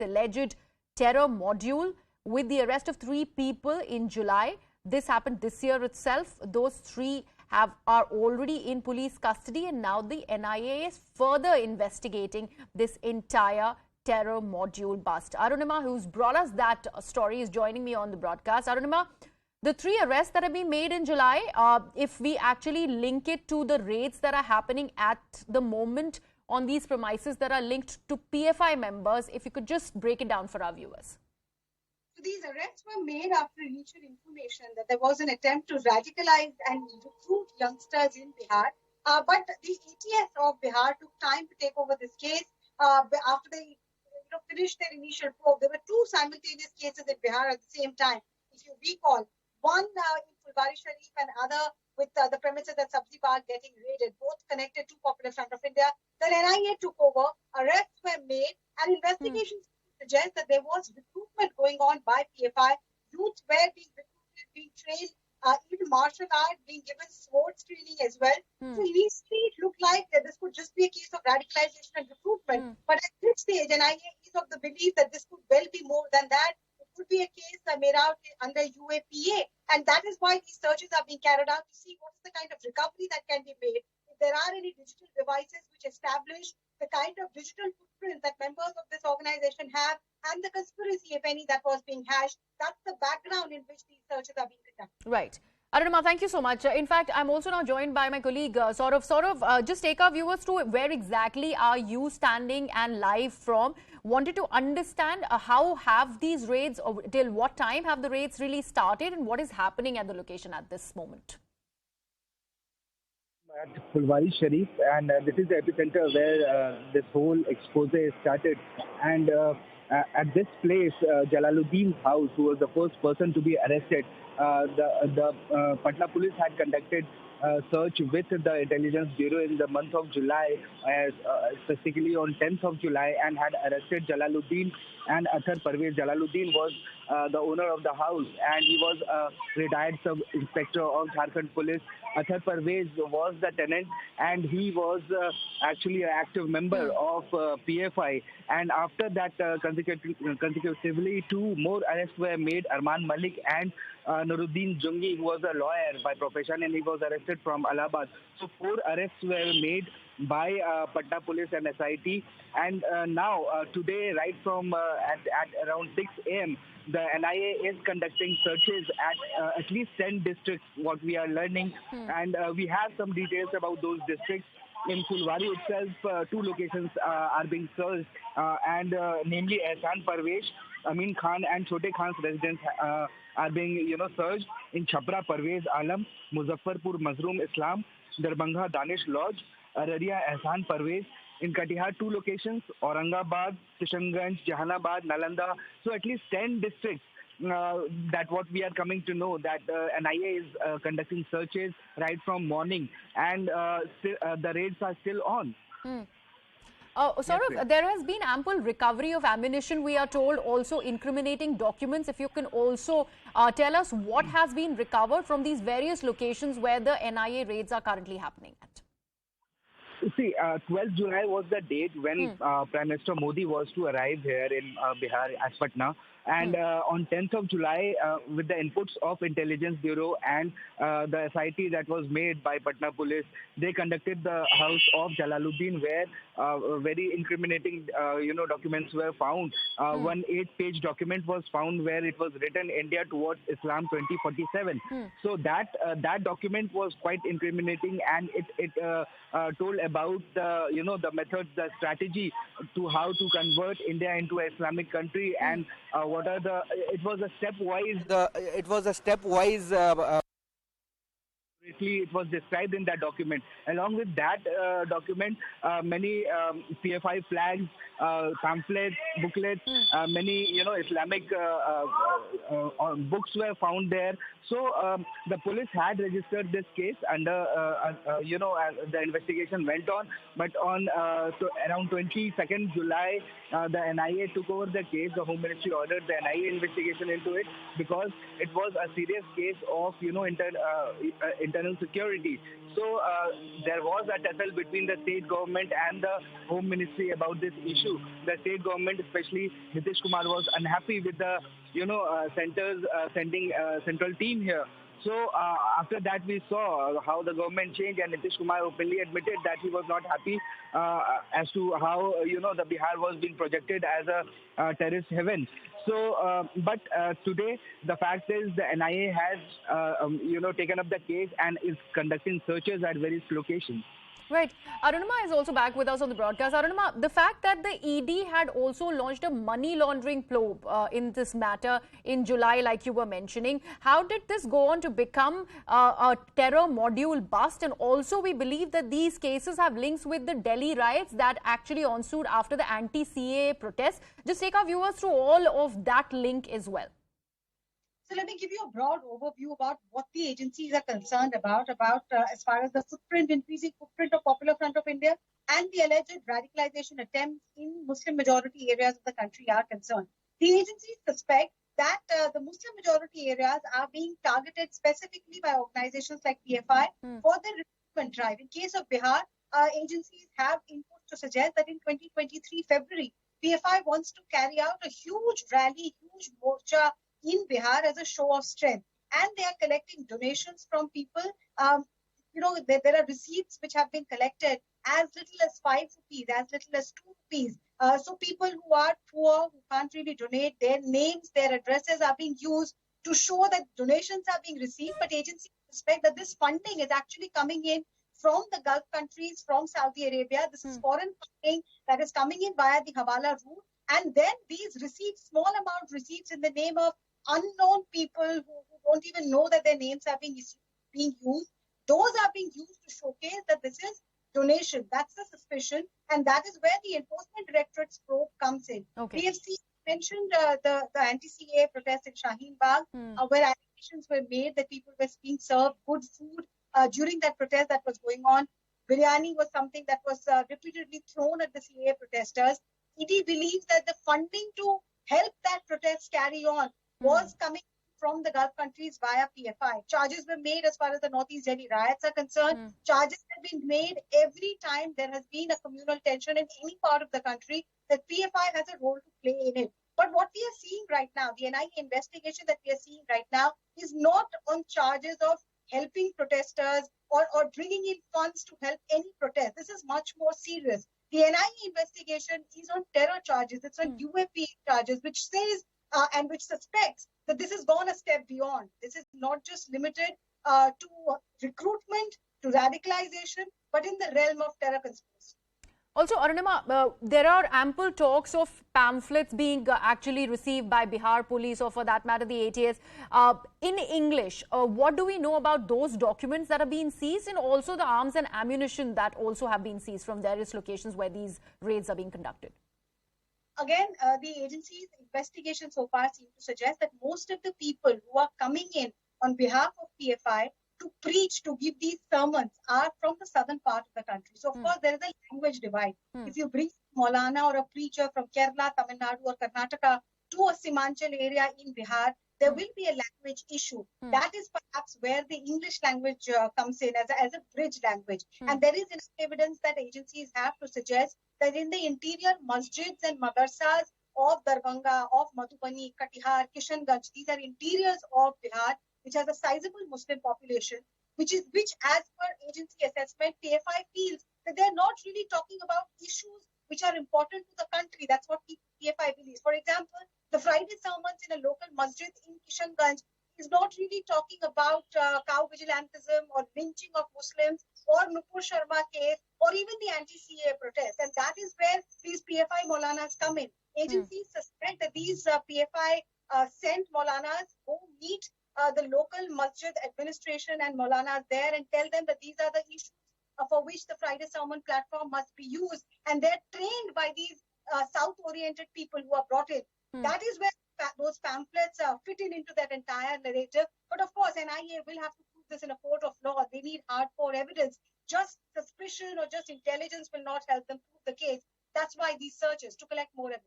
alleged terror module with the arrest of 3 people in July. This happened this year itself. Those 3 are already in police custody, and now the NIA is further investigating this entire terror module bust. Arunima, who's brought us that story, is joining me on the broadcast. Arunima, the 3 arrests that have been made in July, if we actually link it to the raids that are happening at the moment on these premises that are linked to PFI members, if you could just break it down for our viewers. So these arrests were made after initial information that there was an attempt to radicalize and recruit youngsters in Bihar. But the ATS of Bihar took time to take over this case. After they finished their initial probe, there were 2 simultaneous cases in Bihar at the same time. If you recall, one in Phulwari Sharif and other with the premises at Sabzi Bagh getting raided, both connected to Popular Front of India. The NIA took over, arrests were made, and investigations suggest that there was recruitment going on by PFI. Youth were being recruited, being trained, even martial art, being given sports training as well. So initially it looked like that this could just be a case of radicalization and recruitment. But at this stage, NIA is of the belief that this could well be more than that. It could be a case made out under UAPA. And that is why these searches are being carried out to see what is the kind of recovery that can be made. If there are any digital devices which establish the kind of digital footprint that members of this organization have and the conspiracy, if any, that was being hashed, that's the background in which these searches are being conducted. Right. Arunima, thank you so much. In fact, I'm also now joined by my colleague, just take our viewers to where exactly are you standing and live from. Wanted to understand how have these raids, or till what time have the raids really started, and what is happening at the location at this moment? At Phulwari Sharif, and this is the epicenter where this whole expose started. And at this place, Jalaluddin's house, who was the first person to be arrested, the Patna police had conducted search with the Intelligence Bureau in the month of July, specifically on 10th of July, and had arrested Jalaluddin and Athar Parvez. Jalaluddin was the owner of the house, and he was a retired sub-inspector of Jharkhand Police. Athar Parvez was the tenant, and he was actually an active member of PFI. And after that, consecutively, 2 more arrests were made. Arman Malik and Nuruddin Jungi, who was a lawyer by profession, and he was arrested from Allahabad. So 4 arrests were made by Patna Police and SIT. And now, today, right from at around 6 a.m., the NIA is conducting searches at least 10 districts, what we are learning. And we have some details about those districts. In Phulwari itself, 2 locations are being searched, and namely Ehsan Parvez, Amin Khan and Chote Khan's residence are being searched. In Chhapra, Parvez Alam, Muzaffarpur, Mazroom Islam, Darbhanga, Danish Lodge, Araria, Ehsan Parvez. In Katihar, 2 locations, Aurangabad, Kishanganj, Jahanabad, Nalanda. So at least 10 districts. That what we are coming to know, that NIA is conducting searches right from morning, and the raids are still on. There has been ample recovery of ammunition, we are told, also incriminating documents. If you can also tell us what has been recovered from these various locations where the NIA raids are currently happening at. See, 12th July was the date when Prime Minister Modi was to arrive here in Bihar at Patna. And on 10th of July, with the inputs of Intelligence Bureau and the SIT that was made by Patna Police, they conducted the house of Jalaluddin, where very incriminating, documents were found. One 8-page document was found where it was written "India towards Islam 2047." So that document was quite incriminating, and it told about the methods, the strategy to how to convert India into an Islamic country, and what are the. It was a stepwise. It was described in that document. Along with that document, many PFI flags, pamphlets, booklets, many Islamic books were found there. So the police had registered this case under the investigation went on. But on around 22nd July, the NIA took over the case. The Home Ministry ordered the NIA investigation into it because it was a serious case of internal national security. So there was a tussle between the state government and the Home Ministry about this issue. The state government, especially Nitish Kumar, was unhappy with the center's sending central team here. So after that, we saw how the government changed, and Nitish Kumar openly admitted that he was not happy as to how the Bihar was being projected as a terrorist heaven. So, but today the fact is the NIA has taken up the case and is conducting searches at various locations. Right. Arunima is also back with us on the broadcast. Arunima, the fact that the ED had also launched a money laundering probe in this matter in July, like you were mentioning, how did this go on to become a terror module bust? And also, we believe that these cases have links with the Delhi riots that actually ensued after the anti-CAA protests. Just take our viewers through all of that link as well. So let me give you a broad overview about what the agencies are concerned about as far as the increasing footprint of Popular Front of India and the alleged radicalization attempts in Muslim majority areas of the country are concerned. The agencies suspect that the Muslim majority areas are being targeted specifically by organizations like PFI for the recruitment drive. In case of Bihar, agencies have input to suggest that in 2023 February, PFI wants to carry out a huge rally, huge morcha in Bihar as a show of strength, and they are collecting donations from people. There are receipts which have been collected as little as 5 rupees, as little as 2 rupees. So people who are poor, who can't really donate, their names, their addresses are being used to show that donations are being received. But agencies suspect that this funding is actually coming in from the Gulf countries, from Saudi Arabia. This is foreign funding that is coming in via the Hawala route. And then these receipts, small amount receipts in the name of unknown people who don't even know that their names are being used, those are being used to showcase that this is donation. That's the suspicion, and that is where the Enforcement Directorate's probe comes in. Okay. We have mentioned the anti-CAA protest in Shaheen Bagh, where allegations were made that people were being served good food during that protest that was going on. Biryani was something that was repeatedly thrown at the CAA protesters. ED believes that the funding to help that protest carry on was coming from the Gulf countries via PFI. Charges were made as far as the Northeast Delhi riots are concerned. Charges have been made every time there has been a communal tension in any part of the country, that PFI has a role to play in it. But what we are seeing right now, the NIA investigation that we are seeing right now, is not on charges of helping protesters or bringing in funds to help any protest. This is much more serious. The NIA investigation is on terror charges. It's on UAPA charges, which says and which suspects that this has gone a step beyond. This is not just limited to recruitment, to radicalization, but in the realm of terror conspiracy. Also, Arunima, there are ample talks of pamphlets being actually received by Bihar police, or for that matter, the ATS, in English. What do we know about those documents that are being seized, and also the arms and ammunition that also have been seized from various locations where these raids are being conducted? Again, the agency's investigation so far seems to suggest that most of the people who are coming in on behalf of PFI to preach, to give these sermons, are from the southern part of the country. So, of course, there is a language divide. If you bring Maulana or a preacher from Kerala, Tamil Nadu or Karnataka to a Simanchal area in Bihar, there will be a language issue. That is perhaps where the English language comes in as a bridge language. And there is enough evidence that agencies have to suggest that in the interior masjids and madrasas of Darbhanga, of Madhubani, Katihar, Kishanganj, these are interiors of Bihar, which has a sizable Muslim population, which as per agency assessment, PFI feels that they're not really talking about issues which are important to the country. That's what PFI believes. For example, the Friday sermons in a local masjid in Kishanganj is not really talking about cow vigilantism or lynching of Muslims or Nupur Sharma case or even the anti-CAA protest. And that is where these PFI Maulanas come in. Agencies suspect that these PFI sent Maulanas who meet the local masjid administration and Maulanas there and tell them that these are the issues for which the Friday sermon platform must be used. And they're trained by these South-oriented people who are brought in. That is where those pamphlets fit into that entire narrative. But of course, NIA will have to prove this in a court of law. They need hardcore evidence. Just suspicion or just intelligence will not help them prove the case. That's why these searches, to collect more evidence.